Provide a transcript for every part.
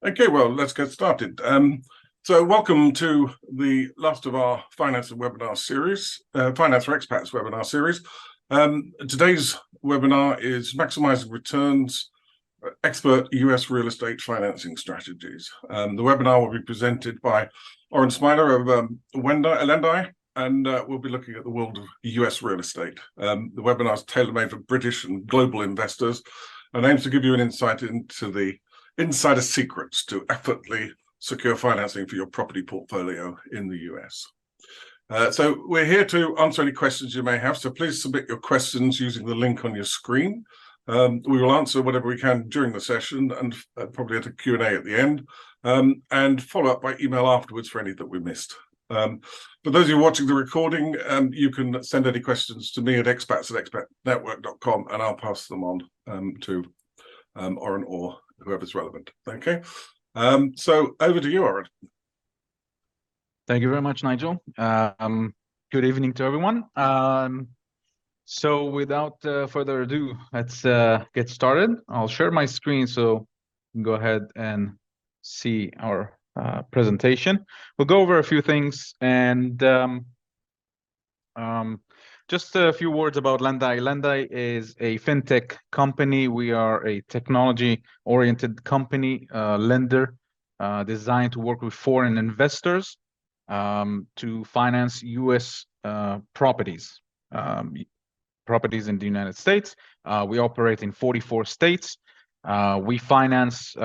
Okay, well, let's get started. So welcome to the last of our Finance webinar series, Finance for Expats webinar series. Today's webinar is Maximizing Returns, Expert US Real Estate Financing Strategies. The webinar will be presented by Oren Smila of Lendai, and we'll be looking at the world of US real estate. The webinar is tailor-made for British and global investors and aims to give you an insight into the insider secrets to effortlessly secure financing for your property portfolio in the US. So we're here to answer any questions you may have, so please submit your questions using the link on your screen. We will answer whatever we can during the session and probably at a Q&A at the end, and follow up by email afterwards for any that we missed. For those of you watching the recording, you can send any questions to me at expats@expatnetwork.com, and I'll pass them on to Oren or whoever's relevant. Okay, so over to you, Oren. Thank you very much, Nigel. Good evening to everyone. So without further ado, let's get started. I'll share my screen so you can go ahead and see our presentation. We'll go over a few things and just a few words about Lendai. Lendai is a fintech company. We are a technology-oriented company, lender, designed to work with foreign investors to finance U.S. properties in the United States. We operate in 44 states. We finance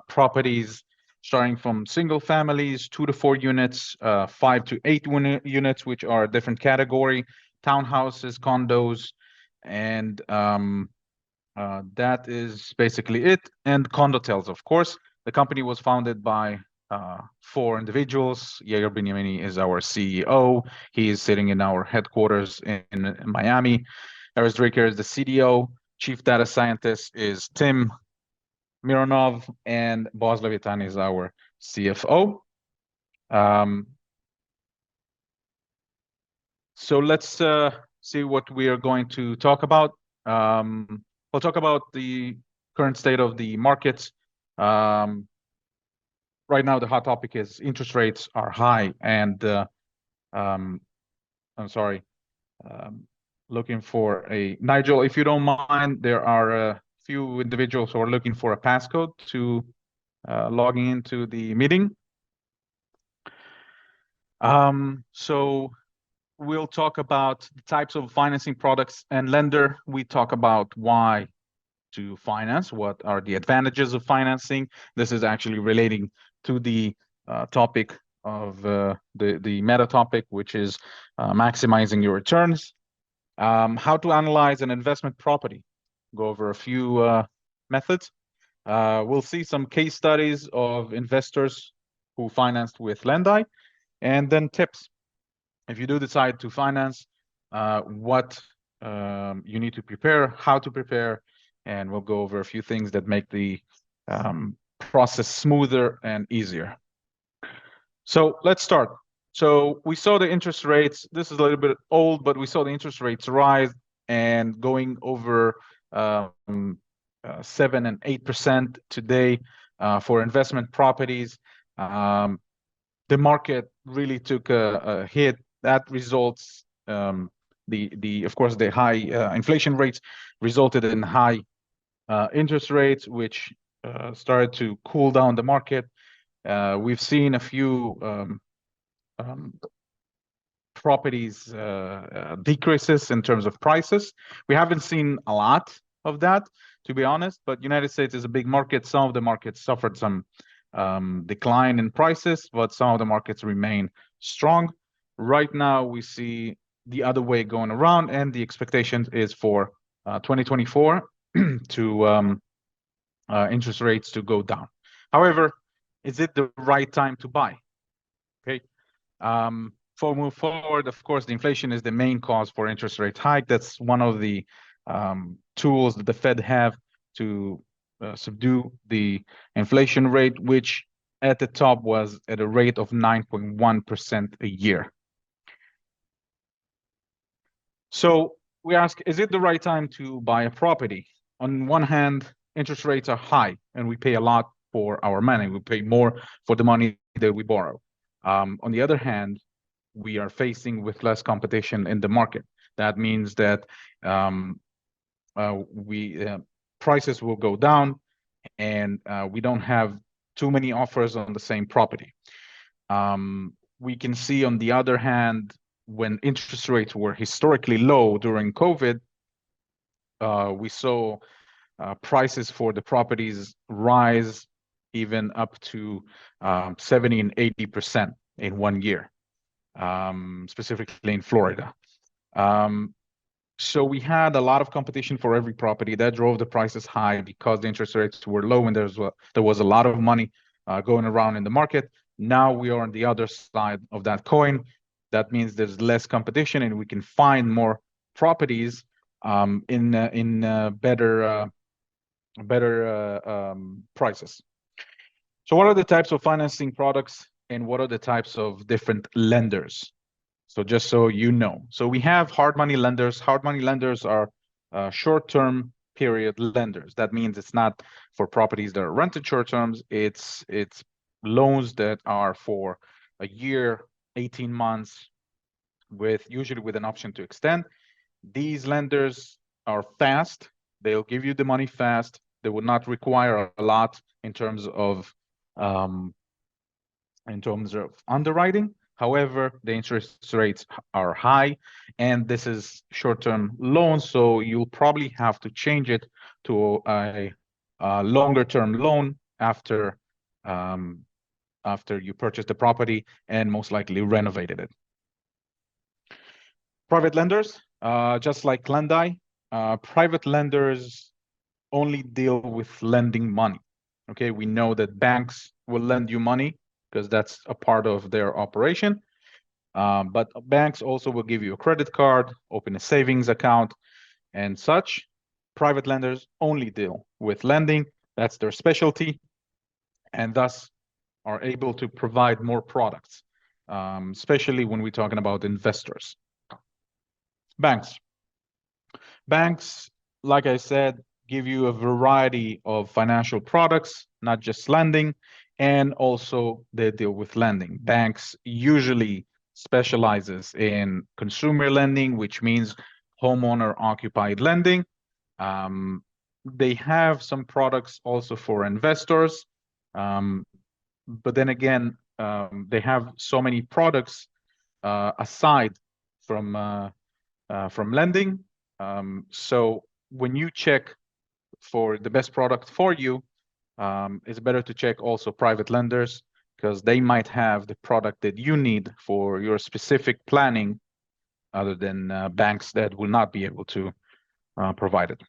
properties starting from single families, 2 to 4 units, 5 to 8 units, which are a different category, townhouses, condos, and that is basically it. And condotels, of course. The company was founded by 4 individuals. Yair Binyamini is our CEO. He is sitting in our headquarters in Miami. Erez Dricker is the CDO. Chief Data Scientist is Tim Mironov, and Boaz Levitan is our CFO. So let's see what we are going to talk about. We'll talk about the current state of the markets. Right now, the hot topic is interest rates are high, and I'm sorry, looking for a Nigel. If you don't mind, there are a few individuals who are looking for a passcode to logging into the meeting. So we'll talk about the types of financing products and lender. We talk about why to finance, what are the advantages of financing. This is actually relating to the topic of the meta topic, which is maximizing your returns. How to analyze an investment property. Go over a few methods. We'll see some case studies of investors who financed with Lendai, and then tips. If you do decide to finance, what you need to prepare, how to prepare, and we'll go over a few things that make the process smoother and easier. So let's start. So we saw the interest rates. This is a little bit old, but we saw the interest rates rise and going over 7 and 8% today for investment properties. The market really took a hit. That results of course the high inflation rates resulted in high interest rates, which started to cool down the market. We've seen a few properties decreases in terms of prices. We haven't seen a lot of that, to be honest, but United States is a big market. Some of the markets suffered some decline in prices, but some of the markets remain strong. Right now, we see the other way going around, and the expectation is for 2024 to interest rates to go down. However, is it the right time to buy? Okay. For move forward, of course, the inflation is the main cause for interest rate hike. That's one of the tools that the Fed have to subdue the inflation rate, which at the top was at a rate of 9.1% a year. So we ask, is it the right time to buy a property? On one hand, interest rates are high, and we pay a lot for our money. We pay more for the money that we borrow. On the other hand, we are facing with less competition in the market. That means that prices will go down, and we don't have too many offers on the same property. We can see, on the other hand, when interest rates were historically low during COVID, we saw prices for the properties rise even up to 70 and 80% in 1 year, specifically in Florida. So we had a lot of competition for every property that drove the prices high because the interest rates were low and there was a lot of money going around in the market. Now we are on the other side of that coin. That means there's less competition and we can find more properties in better prices. So what are the types of financing products and what are the types of different lenders? So just so you know, so we have hard money lenders. Hard money lenders are short-term period lenders. That means it's not for properties that are rented short terms. It's loans that are for a year, 18 months, usually with an option to extend. These lenders are fast. They'll give you the money fast. They will not require a lot in terms of underwriting. However, the interest rates are high, and this is short-term loans, so you'll probably have to change it to a longer-term loan after you purchase the property and most likely renovated it. Private lenders, just like Lendai, private lenders only deal with lending money. Okay, we know that banks will lend you money because that's a part of their operation. But banks also will give you a credit card, open a savings account, and such. Private lenders only deal with lending. That's their specialty, and thus are able to provide more products, especially when we're talking about investors. Banks, like I said, give you a variety of financial products, not just lending, and also they deal with lending. Banks usually specializes in consumer lending, which means homeowner occupied lending. They have some products also for investors, but then again, they have so many products aside from lending. So when you check for the best product for you, it's better to check also private lenders because they might have the product that you need for your specific planning other than banks that will not be able to provide it.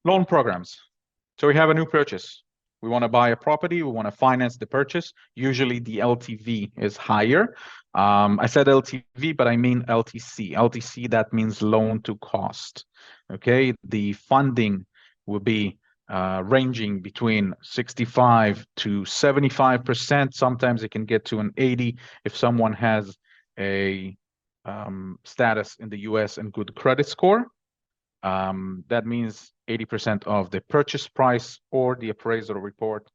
Loan programs. So we have a new purchase. We want to buy a property. We want to finance the purchase. Usually the LTV is higher. I said LTV, but I mean LTC. LTC, that means loan to cost. Okay, the funding will be ranging between 65 to 75%. Sometimes it can get to an 80 if someone has a status in the US and good credit score. That means 80% of the purchase price or the appraisal report,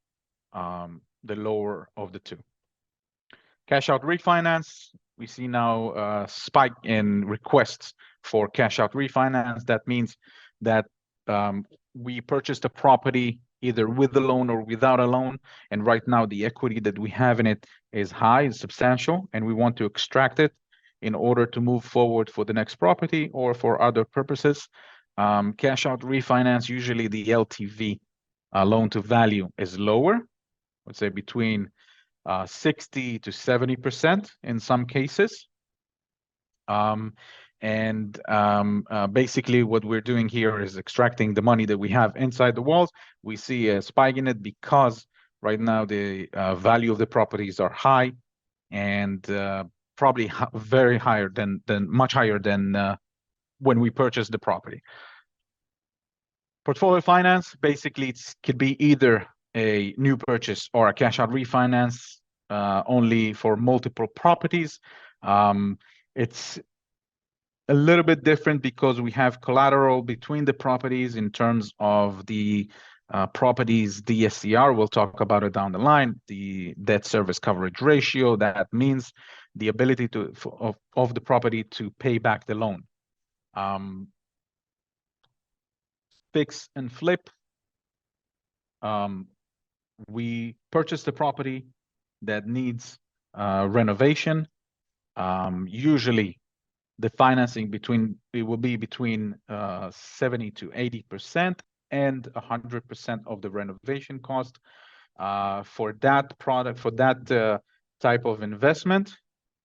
the lower of the two. Cash out refinance, we see now a spike in requests for cash out refinance. That means that we purchased a property either with a loan or without a loan, and right now the equity that we have in it is high, is substantial, and we want to extract it in order to move forward for the next property or for other purposes. Cash out refinance, usually the LTV, loan to value, is lower. Let's say between 60 to 70% in some cases. Basically what we're doing here is extracting the money that we have inside the walls. We see a spike in it because right now the value of the properties are high and probably very higher than much higher than when we purchased the property. Portfolio finance, basically it could be either a new purchase or a cash out refinance, only for multiple properties. It's a little bit different because we have collateral between the properties in terms of the properties DSCR. We'll talk about it down the line. The debt service coverage ratio. That means the ability of the property to pay back the loan. Fix and flip. We purchased a property that needs renovation. Usually, the financing will be between 70 to 80% and 100% of the renovation cost. For that product, for that type of investment,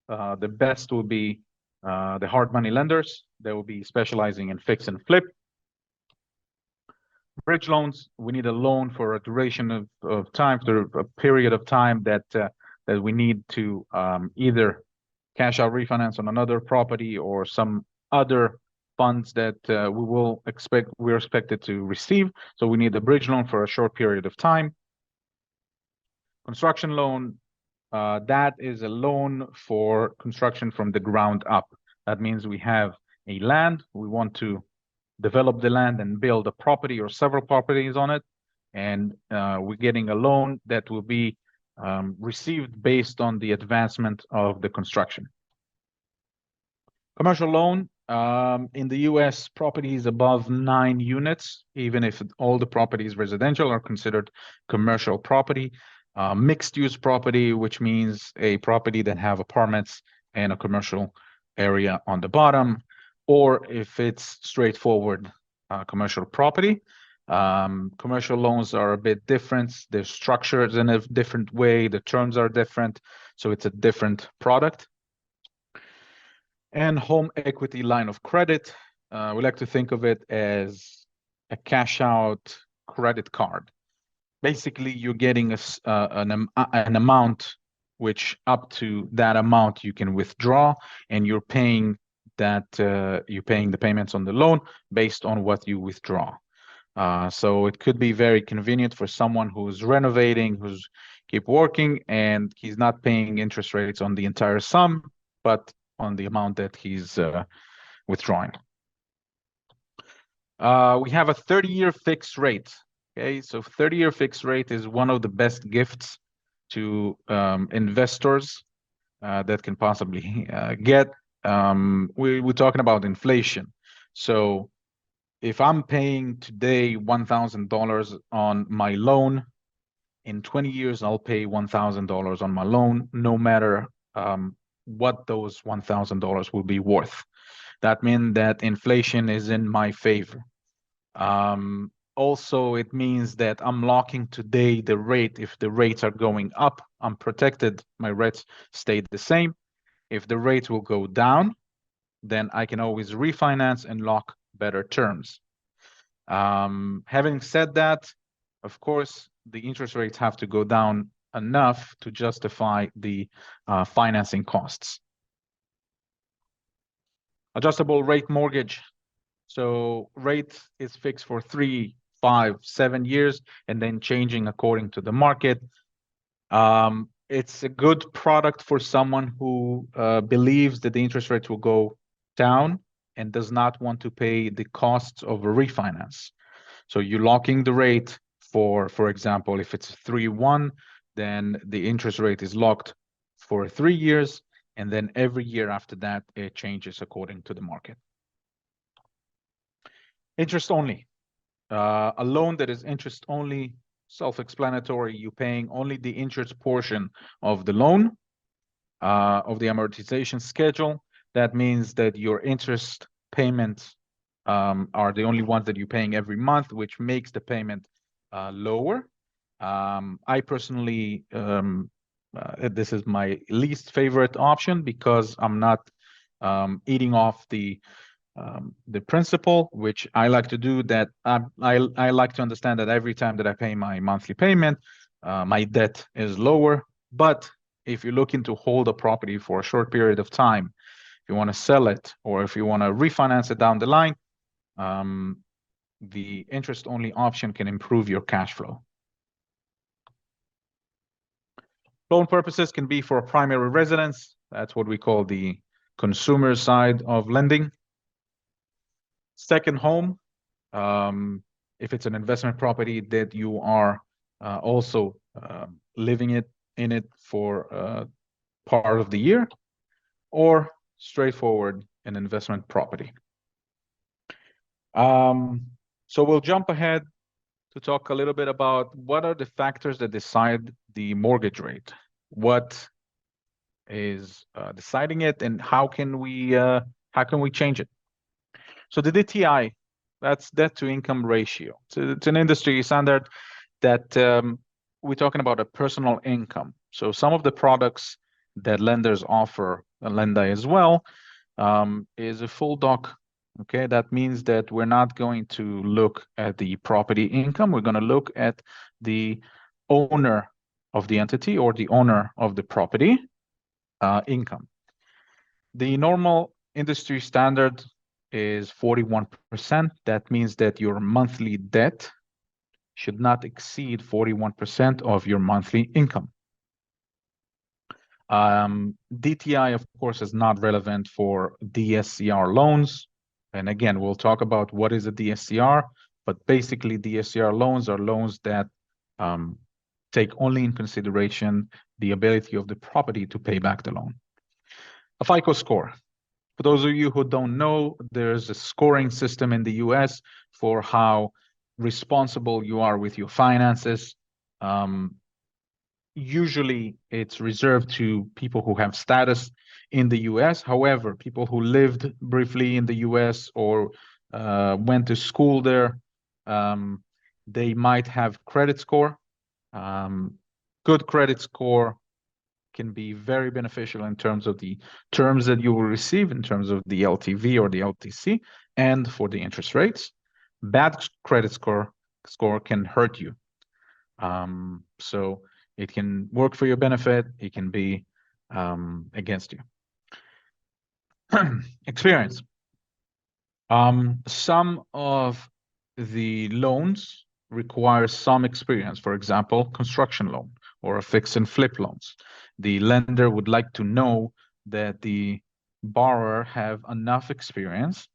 the best will be the hard money lenders. They will be specializing in fix and flip. Bridge loans, we need a loan for a duration of time, for a period of time that we need to either cash out refinance on another property or some other funds that we're expected to receive. So we need a bridge loan for a short period of time. Construction loan, that is a loan for construction from the ground up. That means we have a land, we want to develop the land and build a property or several properties on it. And we're getting a loan that will be received based on the advancement of the construction. Commercial loan, in the US, properties above 9 units, even if all the properties residential, are considered commercial property. Mixed use property, which means a property that have apartments and a commercial area on the bottom, or if it's straightforward commercial property. Commercial loans are a bit different. They're structured in a different way. The terms are different. So it's a different product. And home equity line of credit. We like to think of it as a cash out credit card. Basically, you're getting an amount which up to that amount you can withdraw, and you're paying the payments on the loan based on what you withdraw. So it could be very convenient for someone who's renovating, who's keep working, and he's not paying interest rates on the entire sum, but on the amount that he's withdrawing. We have a 30-year fixed rate. Okay, so 30-year fixed rate is one of the best gifts to investors that can possibly get. We're talking about inflation. So if I'm paying today $1,000 on my loan, in 20 years, I'll pay $1,000 on my loan, no matter what those $1,000 will be worth. That means that inflation is in my favor. Also, it means that I'm locking today the rate. If the rates are going up, I'm protected. My rates stay the same. If the rates will go down, then I can always refinance and lock better terms. Having said that, of course, the interest rates have to go down enough to justify the financing costs. Adjustable rate mortgage. So rate is fixed for 3, 5, 7 years, and then changing according to the market. It's a good product for someone who believes that the interest rates will go down and does not want to pay the costs of a refinance. So you're locking the rate for example, if it's 3.1, then the interest rate is locked for 3 years, and then every year after that, it changes according to the market. Interest only. A loan that is interest only, self-explanatory. You're paying only the interest portion of the loan, of the amortization schedule. That means that your interest payments are the only ones that you're paying every month, which makes the payment lower. I personally, this is my least favorite option because I'm not eating off the principal, which I like to do. That I like to understand that every time that I pay my monthly payment, my debt is lower. But if you're looking to hold a property for a short period of time, if you want to sell it or if you want to refinance it down the line, the interest-only option can improve your cash flow. Loan purposes can be for a primary residence. That's what we call the consumer side of lending. Second home, if it's an investment property that you are also living in it for part of the year, or straightforward an investment property. So we'll jump ahead to talk a little bit about what are the factors that decide the mortgage rate. What is deciding it, and how can we change it? So the DTI, that's debt to income ratio. So it's an industry standard that we're talking about a personal income. So some of the products that lenders offer, Lendai as well, is a full doc. Okay, that means that we're not going to look at the property income. We're going to look at the owner of the entity or the owner of the property income. The normal industry standard is 41%. That means that your monthly debt should not exceed 41% of your monthly income. DTI, of course, is not relevant for DSCR loans. And again, we'll talk about what is a DSCR, but basically DSCR loans are loans that take only in consideration the ability of the property to pay back the loan. A FICO score. For those of you who don't know, there's a scoring system in the US for how responsible you are with your finances. Usually it's reserved to people who have status in the US. However, people who lived briefly in the US or went to school there, they might have credit score. Good credit score can be very beneficial in terms of the terms that you will receive, in terms of the LTV or the LTC, and for the interest rates. Bad credit score can hurt you. So it can work for your benefit. It can be against you. Experience. Some of the loans require some experience. For example, construction loan or a fix and flip loans. The lender would like to know that the borrower have enough experience,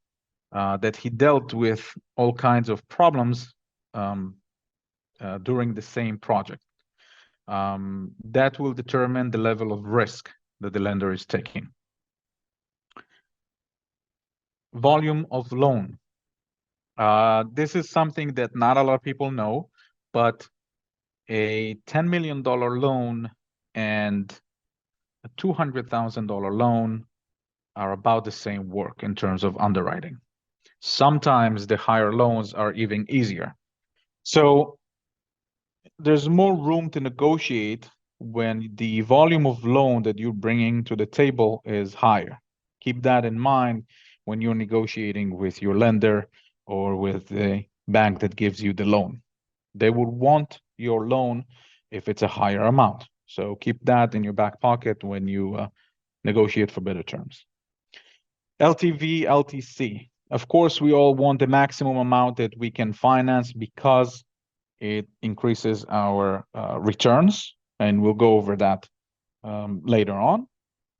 that he dealt with all kinds of problems during the same project. That will determine the level of risk that the lender is taking. Volume of loan. This is something that not a lot of people know, but a $10 million loan and a $200,000 loan are about the same work in terms of underwriting. Sometimes the higher loans are even easier. So there's more room to negotiate when the volume of loan that you're bringing to the table is higher. Keep that in mind when you're negotiating with your lender or with the bank that gives you the loan. They would want your loan if it's a higher amount. So keep that in your back pocket when you negotiate for better terms. LTV, LTC. Of course, we all want the maximum amount that we can finance because it increases our returns, and we'll go over that later on.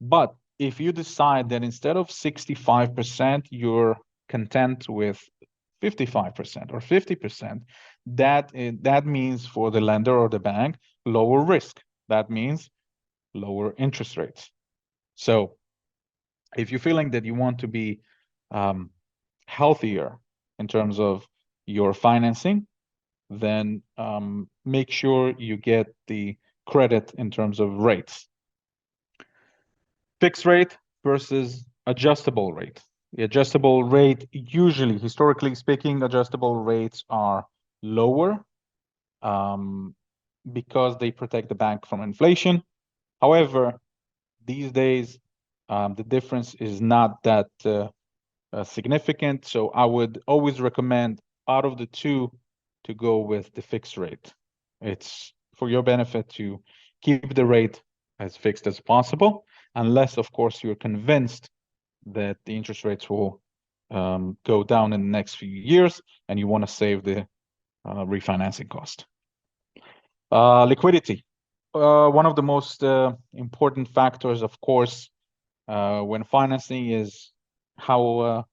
But if you decide that instead of 65%, you're content with 55% or 50%, that means for the lender or the bank, lower risk. That means lower interest rates. So if you're feeling that you want to be healthier in terms of your financing, then make sure you get the credit in terms of rates. Fixed rate versus adjustable rate. The adjustable rate, usually, historically speaking, adjustable rates are lower because they protect the bank from inflation. However, these days, the difference is not that significant. So I would always recommend out of the two to go with the fixed rate. It's for your benefit to keep the rate as fixed as possible, unless, of course, you're convinced that the interest rates will go down in the next few years and you want to save the refinancing cost. Liquidity. One of the most important factors, of course, when financing is how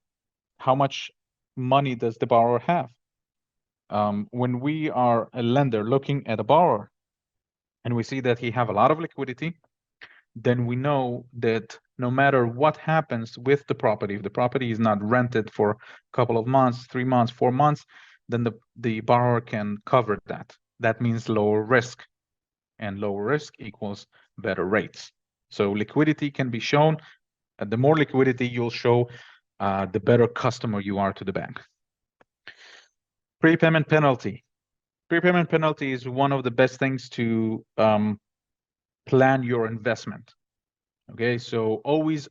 much money does the borrower have. when we are a lender looking at a borrower and we see that he have a lot of liquidity, then we know that no matter what happens with the property, if the property is not rented for a couple of months, 3 months, 4 months, then the borrower can cover that. That means lower risk, and lower risk equals better rates. So liquidity can be shown. The more liquidity you'll show, the better customer you are to the bank. Prepayment penalty. Prepayment penalty is one of the best things to plan your investment. Okay, so always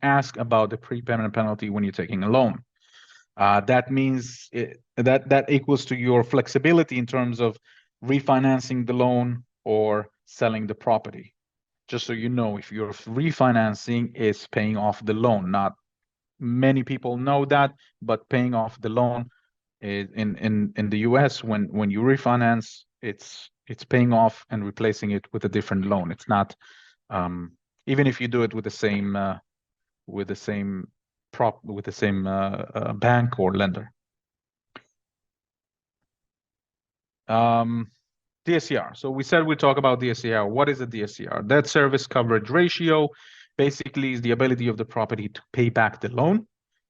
ask about the prepayment penalty when you're taking a loan. That means that equals to your flexibility in terms of refinancing the loan or selling the property. Just so you know, if you're refinancing, is paying off the loan. Not many people know that, but paying off the loan is in the US, when you refinance, it's paying off and replacing it with a different loan. It's not even if you do it with the same bank or lender. DSCR. So we said we talk about DSCR. What is a DSCR? Debt service coverage ratio basically is the ability of the property to pay back the loan.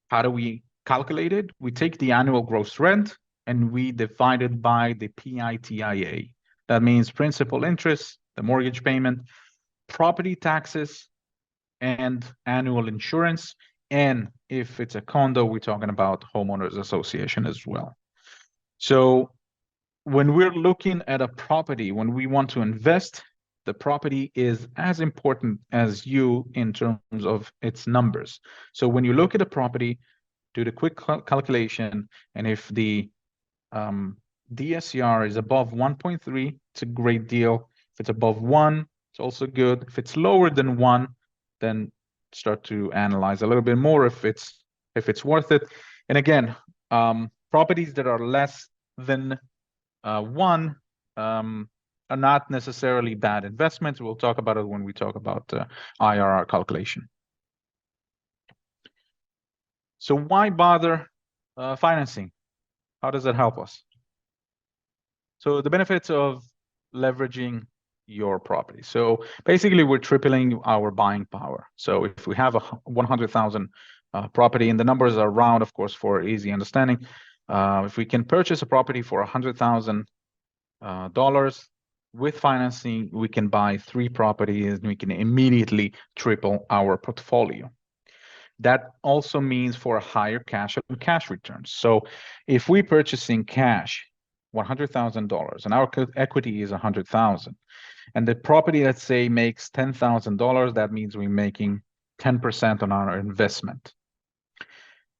How do we calculate it? We take the annual gross rent and we divide it by the PITIA. That means principal, interest, the mortgage payment, property taxes, and annual insurance. And if it's a condo, we're talking about homeowners association as well. So when we're looking at a property, when we want to invest, the property is as important as you in terms of its numbers. So when you look at a property, do the quick calculation, and if the DSCR is above 1.3, it's a great deal. If it's above 1, it's also good. If it's lower than 1, then start to analyze a little bit more if it's worth it. And again, properties that are less than 1 are not necessarily bad investments. We'll talk about it when we talk about IRR calculation. So why bother financing? How does that help us? So the benefits of leveraging your property. So basically, we're tripling our buying power. So if we have a 100,000 property, and the numbers are round, of course, for easy understanding, if we can purchase a property for $100,000 with financing, we can buy 3 properties and we can immediately triple our portfolio. That also means for a higher cash on cash returns. So if we purchasing cash $100,000 and our equity is 100,000, and the property, let's say, makes $10,000, that means we're making 10% on our investment.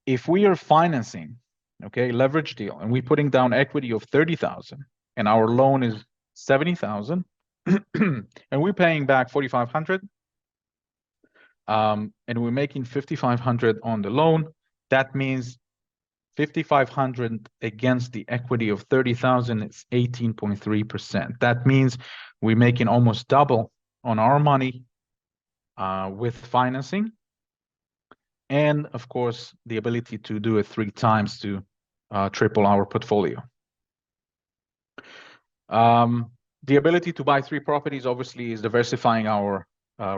If we are financing, okay, leverage deal, and we're putting down equity of 30,000 and our loan is 70,000 and we're paying back 4,500, and we're making 5,500 on the loan, that means 5,500 against the equity of 30,000 is 18.3%. That means we're making almost double on our money with financing, and of course the ability to do it 3 times to triple our portfolio. The ability to buy 3 properties obviously is diversifying our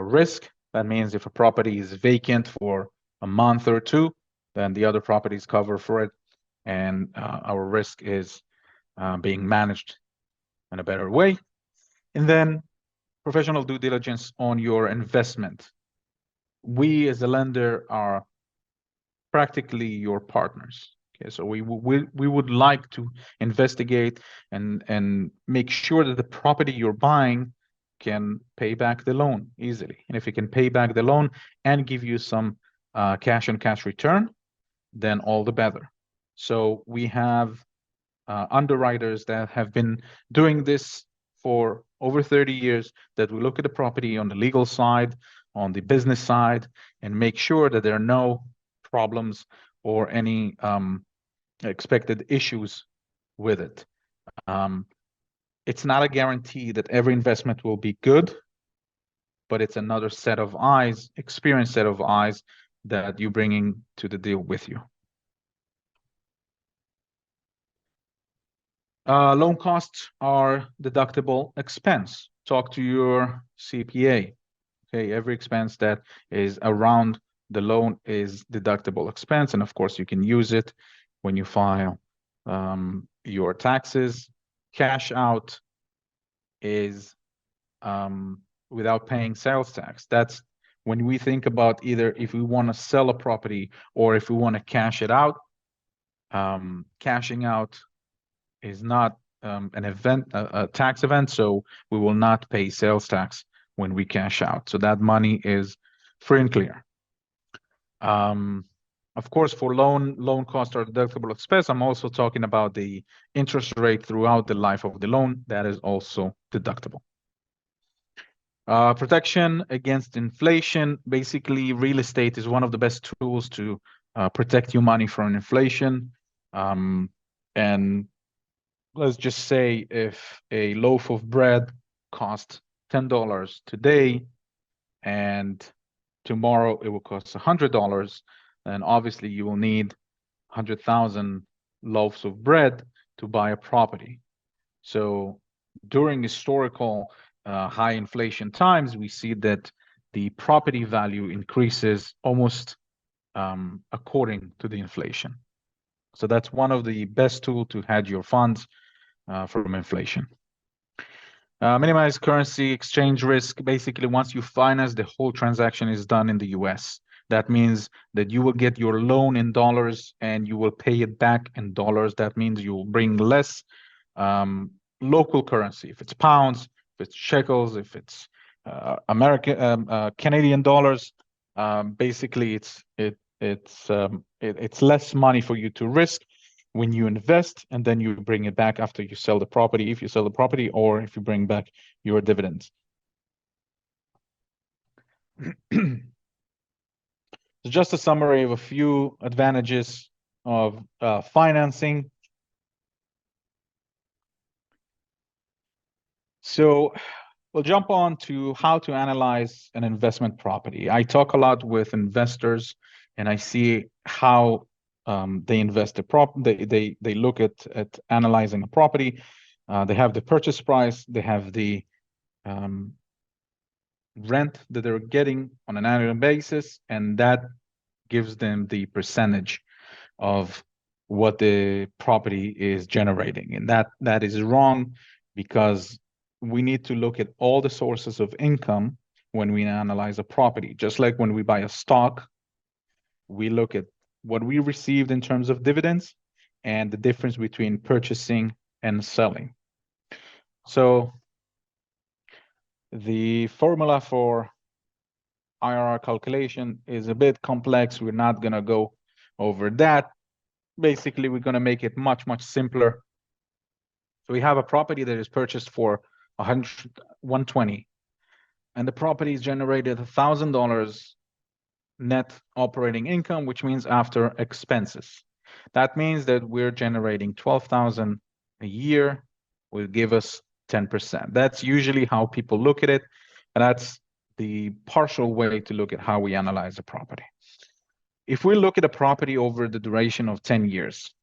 risk. That means if a property is vacant for a month or 2, then the other properties cover for it, and our risk is being managed in a better way. And then professional due diligence on your investment. We as a lender are practically your partners. Okay, so we would like to investigate and make sure that the property you're buying can pay back the loan easily. And if it can pay back the loan and give you some cash on cash return, then all the better. So we have underwriters that have been doing this for over 30 years, that we look at the property on the legal side, on the business side, and make sure that there are no problems or any expected issues with it. It's not a guarantee that every investment will be good, but it's another set of eyes, experienced set of eyes that you're bringing to the deal with you. Loan costs are deductible expense. Talk to your CPA. Okay, every expense that is around the loan is deductible expense, and of course you can use it when you file your taxes. Cash out is without paying sales tax. That's when we think about either if we want to sell a property or if we want to cash it out. Cashing out is not an event, a tax event, so we will not pay sales tax when we cash out. So that money is free and clear. Of course, for loan cost or deductible expense, I'm also talking about the interest rate throughout the life of the loan. That is also deductible. Protection against inflation. Basically, real estate is one of the best tools to protect your money from inflation. And let's just say if a loaf of bread costs $10 today and tomorrow it will cost $100, then obviously you will need 100,000 loaves of bread to buy a property. So during historical high inflation times, we see that the property value increases almost according to the inflation. So that's one of the best tools to hedge your funds from inflation. Minimize currency exchange risk. Basically, once you finance, the whole transaction is done in the US. That means that you will get your loan in dollars and you will pay it back in dollars. That means you will bring less local currency. If it's pounds, if it's shekels, if it's Canadian dollars, basically it's less money for you to risk when you invest, and then you bring it back after you sell the property, if you sell the property, or if you bring back your dividends. So just a summary of a few advantages of financing. So we'll jump on to how to analyze an investment property. I talk a lot with investors, and I see how they invest they look at analyzing a property. They have the purchase price, they have the rent that they're getting on an annual basis, and that gives them the percentage of what the property is generating. And that is wrong, because we need to look at all the sources of income when we analyze a property. Just like when we buy a stock, we look at what we received in terms of dividends and the difference between purchasing and selling. So the formula for IRR calculation is a bit complex. We're not going to go over that. Basically, we're going to make it much, much simpler. So we have a property that is purchased for 120, and the property is generated $1,000 net operating income, which means after expenses. That means that we're generating 12,000 a year, will give us 10%. That's usually how people look at it, and that's the partial way to look at how we analyze a property. If we look at a property over the duration of 10 years,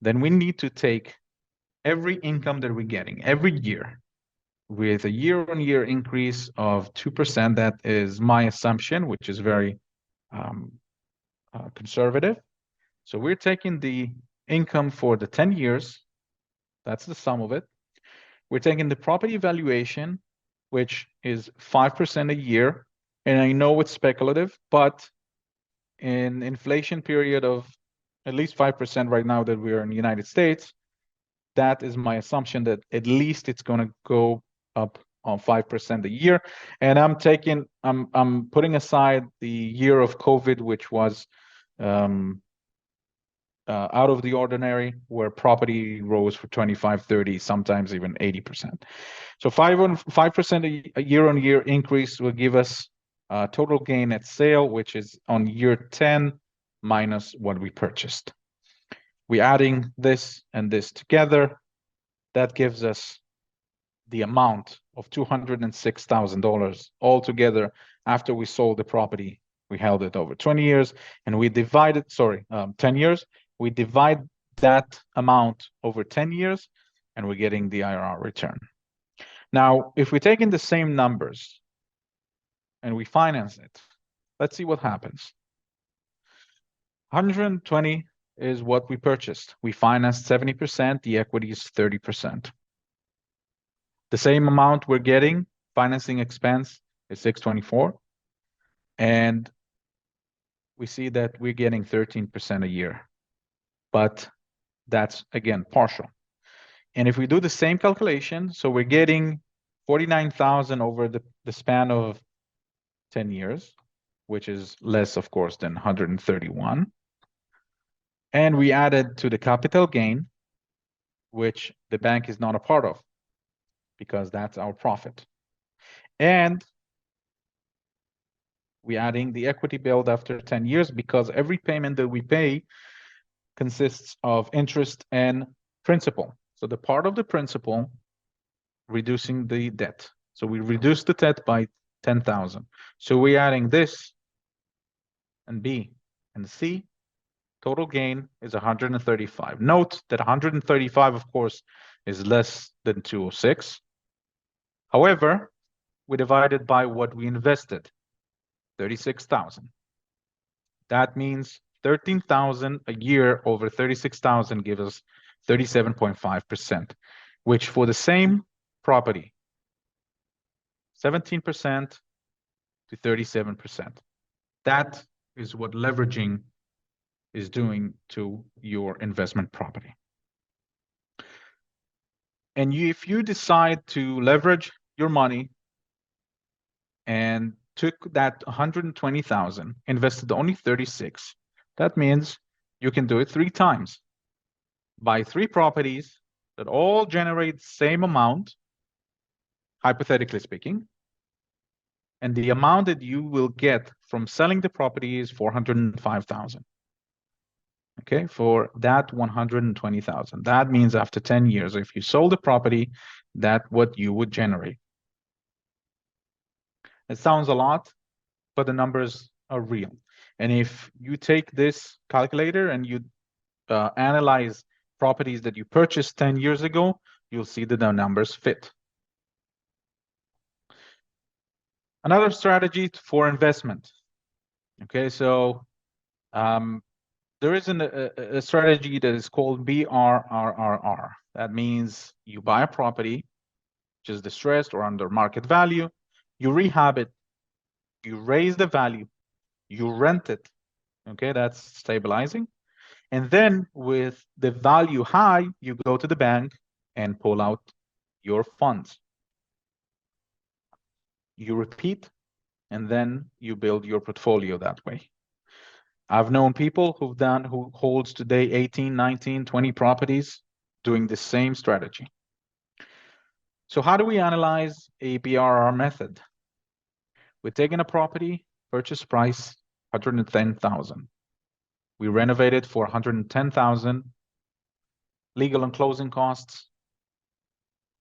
then we need to take every income that we're getting every year with a year-on-year increase of 2%. That is my assumption, which is very conservative. So we're taking the income for the 10 years. That's the sum of it. We're taking the property valuation, which is 5% a year. And I know it's speculative, but in inflation period of at least 5% right now that we're in the United States, that is my assumption that at least it's going to go up on 5% a year. And I'm putting aside the year of COVID, which was out of the ordinary, where property rose for 25, 30, sometimes even 80%. So 5% a year-on-year increase will give us a total gain at sale, which is on year 10 minus what we purchased. We're adding this and this together. That gives us the amount of $206,000 altogether after we sold the property. We held it over 20 years, and we divided, 10 years. We divide that amount over 10 years, and we're getting the IRR return. Now, if we take in the same numbers and we finance it, let's see what happens. 120 is what we purchased. We financed 70%, the equity is 30%. The same amount we're getting, financing expense is 624. And we see that we're getting 13% a year. But that's, again, partial. And if we do the same calculation, so we're getting 49,000 over the span of 10 years, which is less, of course, than 131. And we added to the capital gain, which the bank is not a part of, because that's our profit. And we're adding the equity build after 10 years, because every payment that we pay consists of interest and principal. So the part of the principal reducing the debt. So we reduce the debt by 10,000. So we're adding this and B and C. Total gain is 135. Note that 135, of course, is less than 206. However, we divided by what we invested, 36,000. That means 13,000 a year over 36,000 gives us 37.5%, which for the same property, 17% to 37%. That is what leveraging is doing to your investment property. And if you decide to leverage your money and took that 120,000, invested only 36, that means you can do it 3 times. Buy 3 properties that all generate the same amount, hypothetically speaking, and the amount that you will get from selling the property is 405,000. Okay, for that 120,000. That means after 10 years, if you sold the property, that's what you would generate. It sounds a lot, but the numbers are real. And if you take this calculator and you analyze properties that you purchased 10 years ago, you'll see that the numbers fit. Another strategy for investment. Okay, so there is a strategy that is called BRRRR. That means you buy a property, which is distressed or under market value, you rehab it, you raise the value, you rent it. Okay, that's stabilizing. And then with the value high, you go to the bank and pull out your funds. You repeat, and then you build your portfolio that way. I've known people who holds today 18, 19, 20 properties doing the same strategy. So how do we analyze a BRR method? We're taking a property, purchase price, 110,000. We renovate it for 110,000. Legal and closing costs,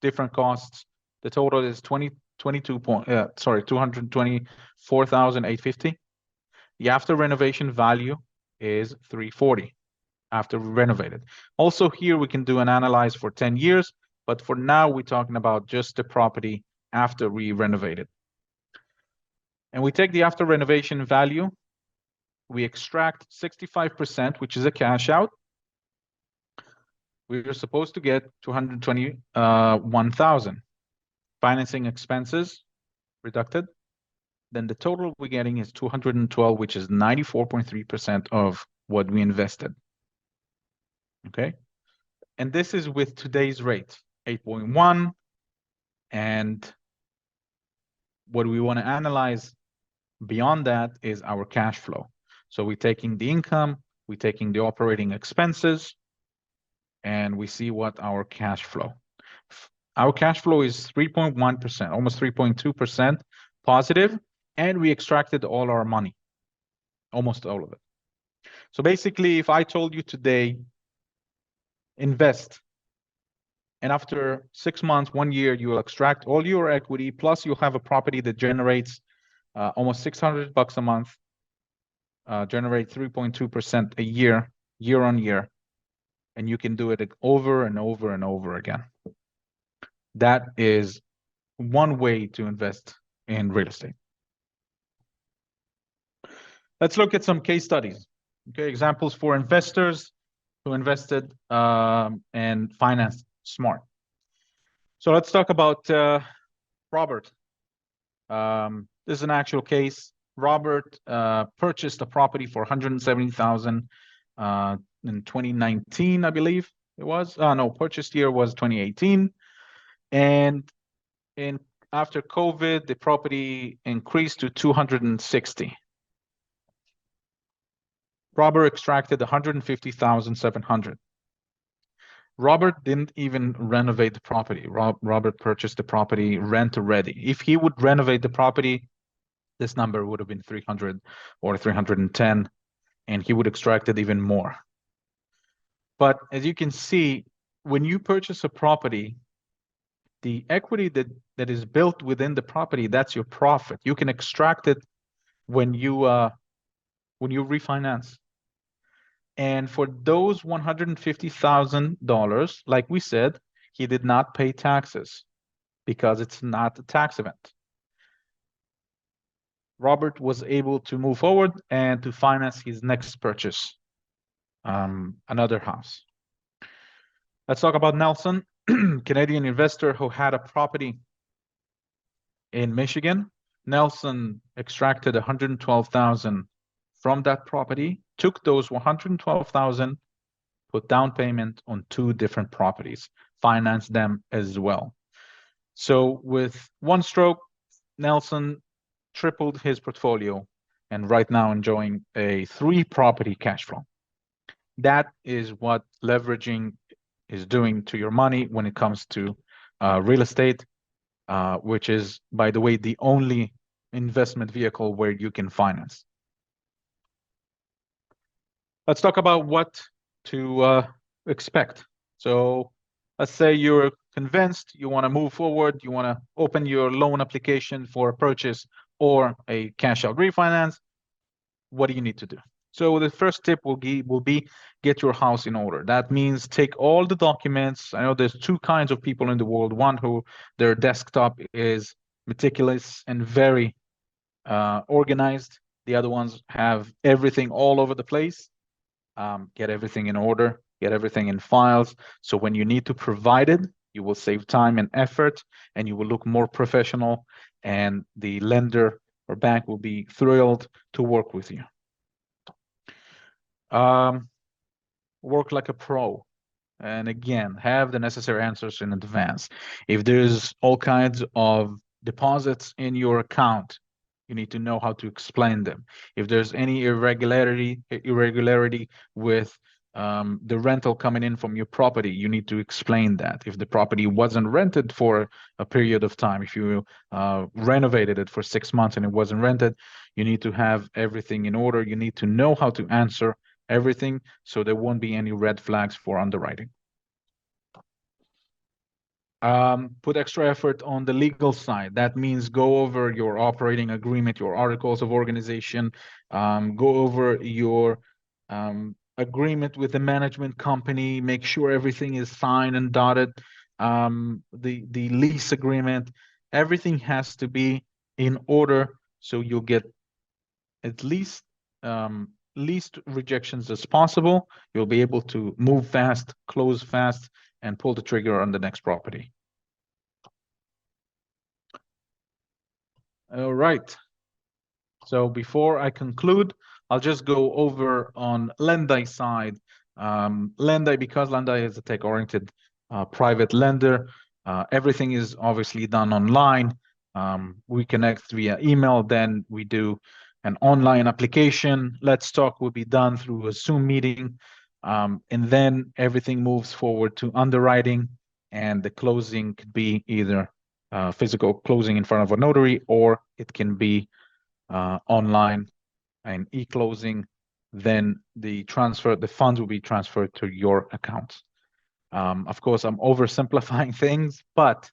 different costs. The total is 224,850. The after renovation value is 340 after we renovated. Also here we can do an analyze for 10 years, but for now we're talking about just the property after we renovated. And we take the after renovation value, we extract 65%, which is a cash out. We were supposed to get 221,000. Financing expenses reducted. Then the total we're getting is 212, which is 94.3% of what we invested. Okay. And this is with today's rate, 8.1. And what we want to analyze beyond that is our cash flow. So we're taking the income, we're taking the operating expenses, and we see what our cash flow. Our cash flow is 3.1%, almost 3.2% positive, and we extracted all our money, almost all of it. So basically, if I told you today, invest, and after 6 months, 1 year, you will extract all your equity, plus you'll have a property that generates almost $600 a month, generate 3.2% a year, year on year. and you can do it over and over and over again. That is one way to invest in real estate. Let's look at some case studies. Okay, examples for investors who invested and financed smart. So let's talk about Robert. This is an actual case. Robert purchased a property for $170,000 in 2019, I believe it was. No, purchase year was 2018, and after COVID, the property increased to 260. Robert extracted 150,700. Robert didn't even renovate the property. Robert purchased the property rent ready. If he would renovate the property, this number would have been 300 or 310, and he would extract it even more. But as you can see, when you purchase a property, the equity that is built within the property, that's your profit. You can extract it when you refinance. And for those $150,000, like we said, he did not pay taxes because it's not a tax event. Robert was able to move forward and to finance his next purchase, another house. Let's talk about Nelson, Canadian investor who had a property in Michigan. Nelson extracted 112,000 from that property, took those 112,000, put down payment on 2 different properties, financed them as well. So with one stroke, Nelson tripled his portfolio and right now enjoying a 3-property cash flow. That is what leveraging is doing to your money when it comes to real estate, which is, by the way, the only investment vehicle where you can finance. Let's talk about what to expect. So let's say you're convinced you want to move forward, you want to open your loan application for a purchase or a cash out refinance. What do you need to do? So the first tip will be get your house in order. That means take all the documents. I know there's 2 kinds of people in the world. One who their desktop is meticulous and very organized. The other ones have everything all over the place. Get everything in order, get everything in files. So when you need to provide it, you will save time and effort, and you will look more professional, and the lender or bank will be thrilled to work with you. Work like a pro. And again, have the necessary answers in advance. If there's all kinds of deposits in your account, you need to know how to explain them. If there's any irregularity with the rental coming in from your property, you need to explain that. If the property wasn't rented for a period of time, if you renovated it for 6 months and it wasn't rented, you need to have everything in order. You need to know how to answer everything so there won't be any red flags for underwriting. Put extra effort on the legal side. That means go over your operating agreement, your articles of organization, go over your agreement with the management company, make sure everything is signed and dotted, the lease agreement, everything has to be in order so you'll get at least rejections as possible. You'll be able to move fast, close fast, and pull the trigger on the next property. All right. So before I conclude, I'll just go over on Lendai side. Lendai, because Lendai is a tech-oriented private lender, everything is obviously done online. We connect via email, then we do an online application. Let's Talk will be done through a Zoom meeting. And then everything moves forward to underwriting, and the closing could be either physical closing in front of a notary, or it can be online and e-closing. Then the funds will be transferred to your account. Of course, I'm oversimplifying things, but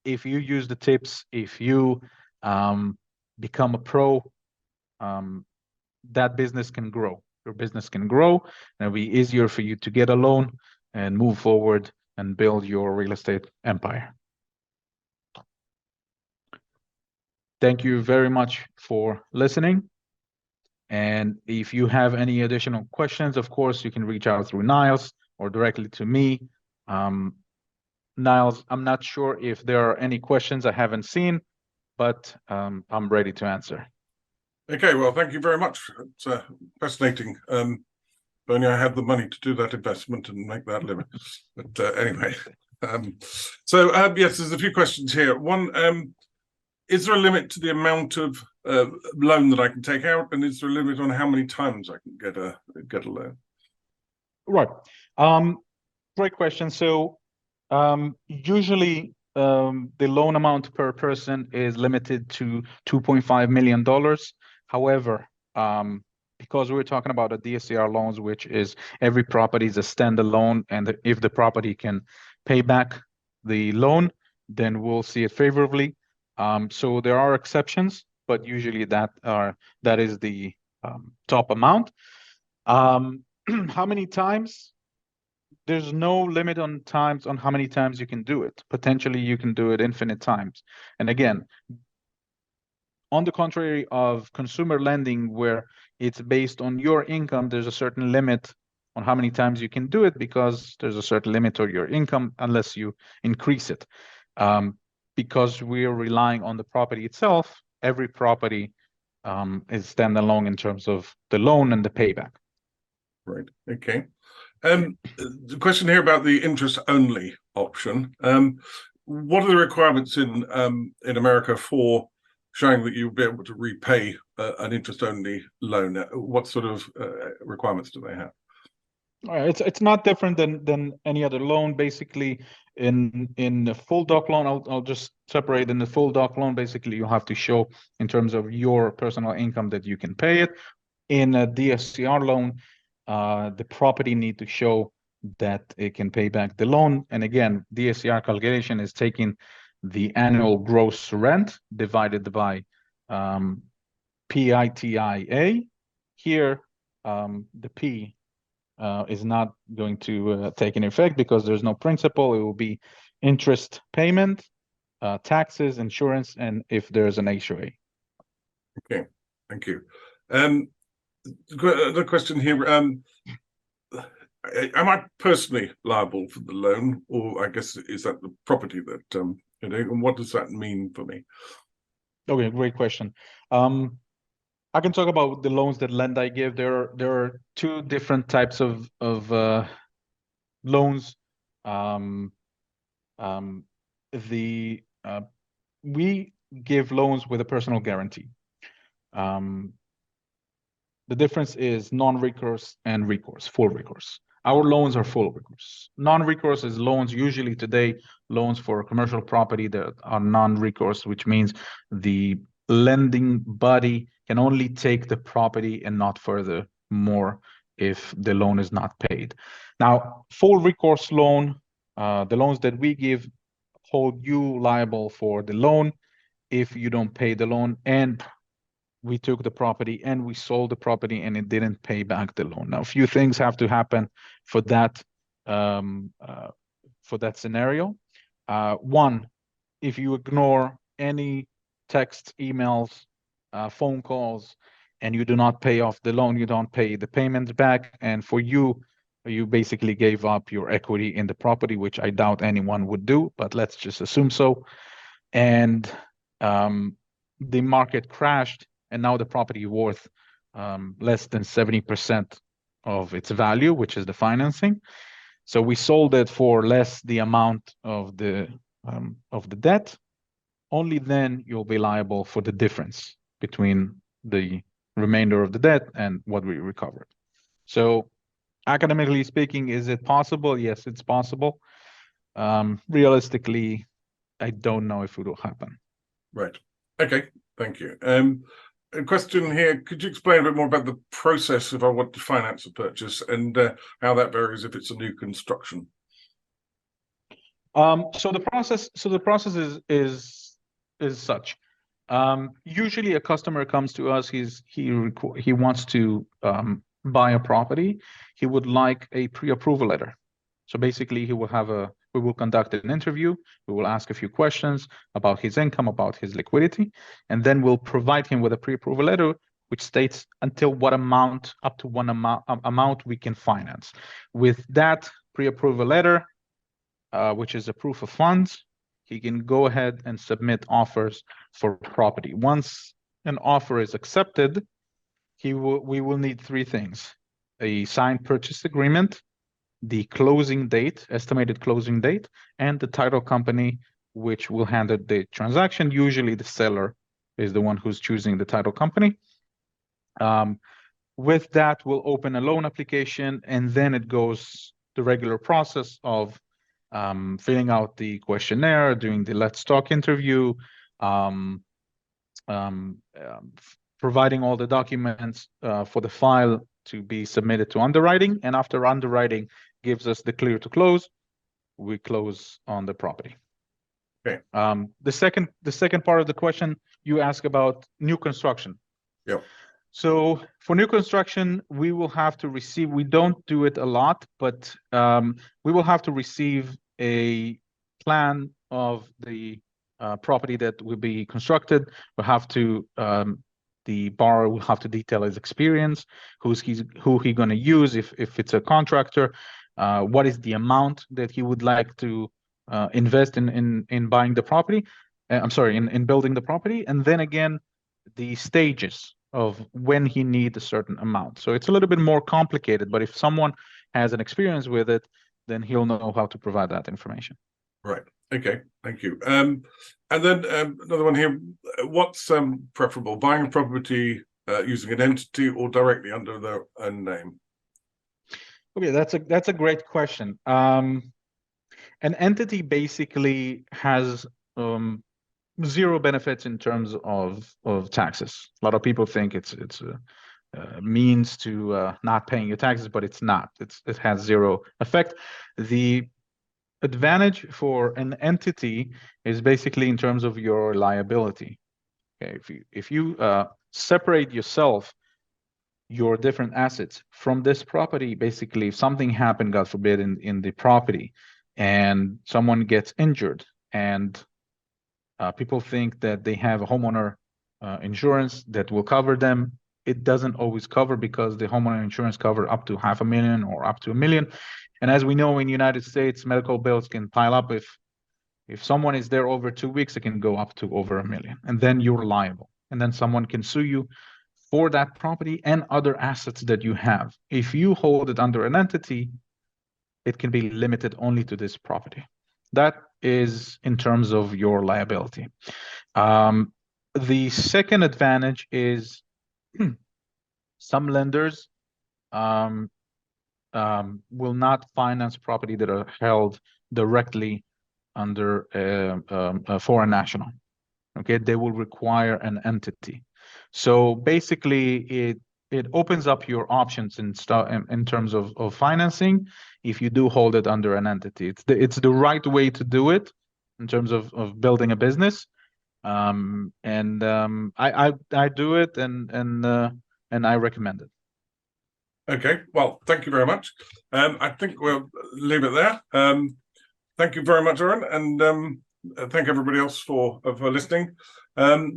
if you use the tips, if you become a pro, that business can grow. your business can grow, and it'll be easier for you to get a loan and move forward and build your real estate empire. Thank you very much for listening. And if you have any additional questions, of course, you can reach out through Niles or directly to me. Niles, I'm not sure if there are any questions I haven't seen, but I'm ready to answer. Okay, well, thank you very much. It's fascinating. Only I had the money to do that investment and make that living. But anyway, yes, there's a few questions here. One, is there a limit to the amount of loan that I can take out, and is there a limit on how many times I can get a loan? Right. Great question. So usually the loan amount per person is limited to $2.5 million. However, because we're talking about a DSCR loans, which is every property is a standalone, and if the property can pay back the loan, then we'll see it favorably. So there are exceptions, but usually that is the top amount. How many times? There's no limit on times on how many times you can do it. Potentially, you can do it infinite times. And again, on the contrary of consumer lending, where it's based on your income, there's a certain limit on how many times you can do it because there's a certain limit to your income unless you increase it. Because we're relying on the property itself, every property is standalone in terms of the loan and the payback. Right. Okay. The question here about the interest-only option. What are the requirements in America for showing that you'll be able to repay an interest-only loan? What sort of requirements do they have? It's not different than any other loan. Basically, in the full doc loan, I'll just separate. In the full doc loan, basically you have to show in terms of your personal income that you can pay it. In a DSCR loan, the property need to show that it can pay back the loan. And again, DSCR calculation is taking the annual gross rent divided by PITIA. Here, the P is not going to take an effect because there's no principal. It will be interest payment, taxes, insurance, and if there's an HOA. Okay, thank you. The question here, am I personally liable for the loan, or I guess is that the property that, and what does that mean for me? Okay, great question. I can talk about the loans that Lendai give. There are two different types of loans. We give loans with a personal guarantee. The difference is non-recourse and recourse, full recourse. Our loans are full recourse. Non-recourse is loans, usually today, loans for commercial property that are non-recourse, which means the lending body can only take the property and not further more if the loan is not paid. Now, full recourse loan, the loans that we give hold you liable for the loan if you don't pay the loan and we took the property and we sold the property and it didn't pay back the loan. Now, a few things have to happen for that scenario. One, if you ignore any text, emails, phone calls, and you do not pay off the loan, you don't pay the payments back. And for you, you basically gave up your equity in the property, which I doubt anyone would do, but let's just assume so. And the market crashed, and now the property worth less than 70% of its value, which is the financing. So we sold it for less the amount of the debt. Only then you'll be liable for the difference between the remainder of the debt and what we recovered. So academically speaking, is it possible? Yes, it's possible. Realistically, I don't know if it will happen. Right. Okay. Thank you. A question here, could you explain a bit more about the process if I want to finance a purchase and how that varies if it's a new construction? So the process is such. Usually a customer comes to us, he wants to buy a property, he would like a pre-approval letter. So basically, we will conduct an interview. We will ask a few questions about his income, about his liquidity, and then we'll provide him with a pre-approval letter which states until what amount, up to one amount we can finance. With that pre-approval letter, which is a proof of funds, he can go ahead and submit offers for property. Once an offer is accepted, we will need three things: a signed purchase agreement, the closing date, estimated closing date, and the title company which will handle the transaction. Usually the seller is the one who's choosing the title company. With that, we'll open a loan application, and then it goes the regular process of filling out the questionnaire, doing the Let's Talk interview, providing all the documents for the file to be submitted to underwriting, and after underwriting gives us the clear to close, we close on the property. Okay. The second part of the question you ask about new construction. Yep. So for new construction, we will have to receive, we don't do it a lot, but we will have to receive a plan of the property that will be constructed. We'll have to, the borrower will have to detail his experience, who he's going to use, if it's a contractor, what is the amount that he would like to invest in buying the property. I'm sorry, in building the property, and then again, the stages of when he needs a certain amount. So it's a little bit more complicated, but if someone has an experience with it, then he'll know how to provide that information. Right. Okay. Thank you. And then another one here. What's preferable, buying a property using an entity or directly under their own name? Okay, that's a great question. An entity basically has zero benefits in terms of taxes. A lot of people think it's a means to not paying your taxes, but it's not. It has zero effect. The advantage for an entity is basically in terms of your liability. Okay, if you separate yourself, your different assets from this property, basically if something happened, God forbid, in the property, and someone gets injured, and people think that they have a homeowner insurance that will cover them, it doesn't always cover, because the homeowner insurance cover up to $500,000 or up to $1 million. And as we know, in the United States, medical bills can pile up. If someone is there over 2 weeks, it can go up to over $1 million, and then you're liable. And then someone can sue you for that property and other assets that you have. If you hold it under an entity, it can be limited only to this property. That is in terms of your liability. The second advantage is some lenders will not finance property that are held directly under a foreign national. Okay, they will require an entity. So basically, it opens up your options in terms of financing if you do hold it under an entity. It's the right way to do it in terms of building a business. I do it, and I recommend it. Okay, well, thank you very much. I think we'll leave it there. Thank you very much, Oren, and thank everybody else for listening.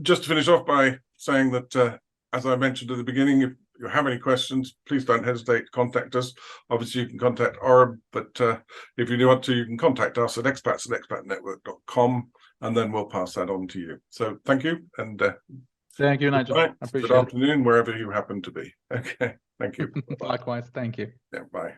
Just to finish off by saying that, as I mentioned at the beginning, if you have any questions, please don't hesitate to contact us. Obviously, you can contact Oren, but if you do want to, you can contact us at expats@expatnetwork.com, and then we'll pass that on to you. So thank you, and thank you, Nigel. I appreciate it. Good afternoon, wherever you happen to be. Okay, thank you. Likewise, thank you. Yeah, bye.